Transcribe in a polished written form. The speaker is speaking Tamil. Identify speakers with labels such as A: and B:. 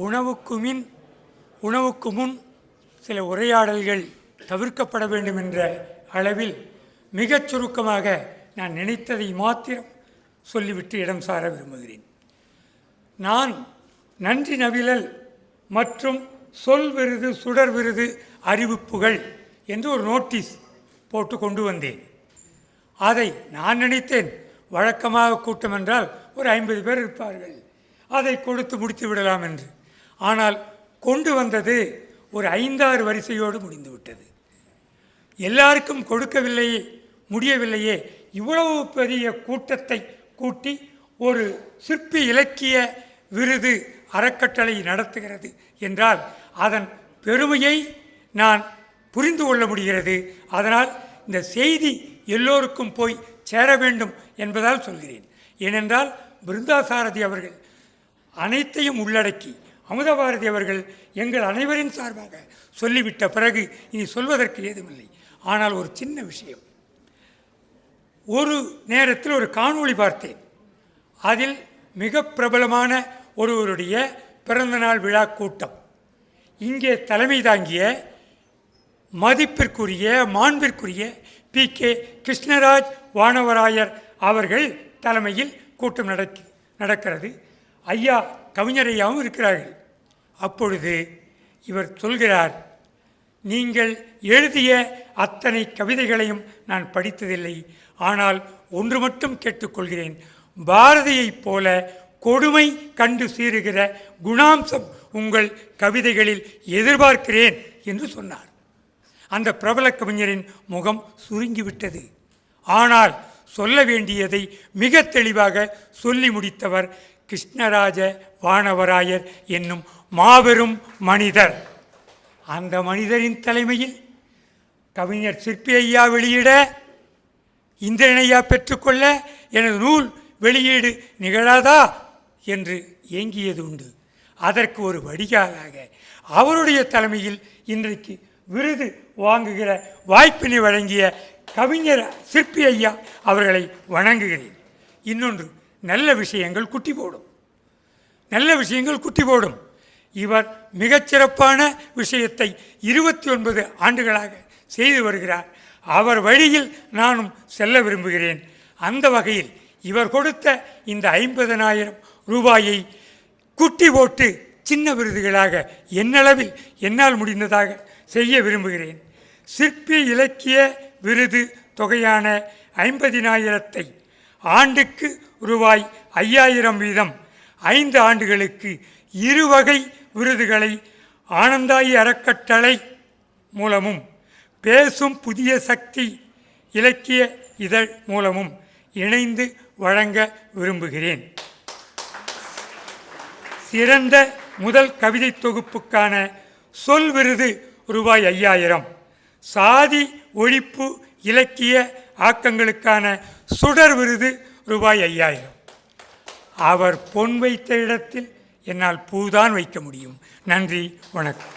A: உணவுக்கு முன் சில உரையாடல்கள் தவிர்க்கப்பட வேண்டும் என்ற அளவில் மிகச் சுருக்கமாக நான் நினைத்ததை மாத்திரம் சொல்லிவிட்டு இடம் சார விரும்புகிறேன். நான் நன்றி நவிழல் மற்றும் சொல் விருது சுடர் விருது அறிவிப்புகள் என்று ஒரு நோட்டீஸ் போட்டு கொண்டு வந்தேன். அதை நான் நினைத்தேன் வழக்கமாக கூட்டம் என்றால் ஒரு 50 பேர் இருப்பார்கள், அதை கொடுத்து முடித்து விடலாம் என்று. ஆனால் கொண்டு வந்தது ஒரு 5-6 வரிசையோடு முடிந்துவிட்டது. எல்லாருக்கும் கொடுக்கவில்லையே, முடியவில்லையே, இவ்வளவு பெரிய கூட்டத்தை கூட்டி ஒரு சிற்பி இலக்கிய விருது அறக்கட்டளை நடத்துகிறது என்றால் அதன் பெருமையை நான் புரிந்து கொள்ள முடிகிறது. அதனால் இந்த செய்தி எல்லோருக்கும் போய் சேர வேண்டும் என்பதால் சொல்கிறேன். ஏனென்றால் பிருந்தாசாரதி அவர்கள் அனைத்தையும் உள்ளடக்கி, அமுதபாரதி அவர்கள் எங்கள் அனைவரின் சார்பாக சொல்லிவிட்ட பிறகு இனி சொல்வதற்கு ஏதுமில்லை. ஆனால் ஒரு சின்ன விஷயம், ஒரு நேரத்தில் ஒரு காணொளி பார்த்தேன். அதில் மிக பிரபலமான ஒருவருடைய பிறந்தநாள் விழா கூட்டம். இங்கே தலைமை தாங்கிய மதிப்பிற்குரிய மாண்பிற்குரிய PK கிருஷ்ணராஜ் வானவராயர் அவர்கள் தலைமையில் கூட்டம் நடக்கிறது. ஐயா கவிஞர் ஐயாவும் இருக்கிறார்கள். அப்பொழுது இவர் சொல்கிறார், நீங்கள் எழுதிய அத்தனை கவிதைகளையும் நான் படித்ததில்லை, ஆனால் ஒன்று மட்டும் கேட்டுக்கொள்கிறேன், பாரதியைப் போல கொடுமை கண்டு சீறுகிற குணாம்சம் உங்கள் கவிதைகளில் எதிர்பார்க்கிறேன் என்று சொன்னார். அந்த பிரபல கவிஞரின் முகம் சுருங்கிவிட்டது. ஆனால் சொல்ல வேண்டியதை மிக தெளிவாக சொல்லி முடித்தவர் கிருஷ்ணராஜ வானவராயர் என்னும் மாபெரும் மனிதர். அந்த மனிதரின் தலைமையில் கவிஞர் சிற்பி ஐயா வெளியிட, இந்திரன் ஐயா பெற்றுக்கொள்ள எனது நூல் வெளியீடு நிகழாதா என்று ஏங்கியது உண்டு. அதற்கு ஒரு வடிகாலாக அவருடைய தலைமையில் இன்றைக்கு விருது வாங்குகிற வாய்ப்பினை வழங்கிய கவிஞர் சிற்பி ஐயா அவர்களை வணங்குகிறேன். இன்னொன்று, நல்ல விஷயங்கள் குட்டி போடும், நல்ல விஷயங்கள் குட்டி போடும். இவர் மிகச்சிறப்பான விஷயத்தை 29 ஆண்டுகளாக செய்து வருகிறார். அவர் வழியில் நானும் செல்ல விரும்புகிறேன். அந்த வகையில் இவர் கொடுத்த இந்த 50,000 ரூபாயை குட்டி போட்டு சின்ன விருதுகளாக என்னளவில் என்னால் முடிந்ததாக செய்ய விரும்புகிறேன். சிற்பி இலக்கிய விருது தொகையான 50,000 ஆண்டுக்கு ரூபாய் 5,000 வீதம் 5 ஆண்டுகளுக்கு 2 வகை விருதுகளை ஆனந்தாயி அறக்கட்டளை மூலமும் பேசும் புதிய சக்தி இலக்கிய இதழ் மூலமும் இணைந்து வழங்க விரும்புகிறேன். சிறந்த முதல் கவிதை தொகுப்புக்கான சொல் விருது ரூபாய் 5,000, சாதி ஒழிப்பு இலக்கிய ஆக்கங்களுக்கான சுடர் விருது ரூபாய் 5,000. அவர் பொன் வைத்த இடத்தில் என்னால் பூதான் வைக்க முடியும். நன்றி, வணக்கம்.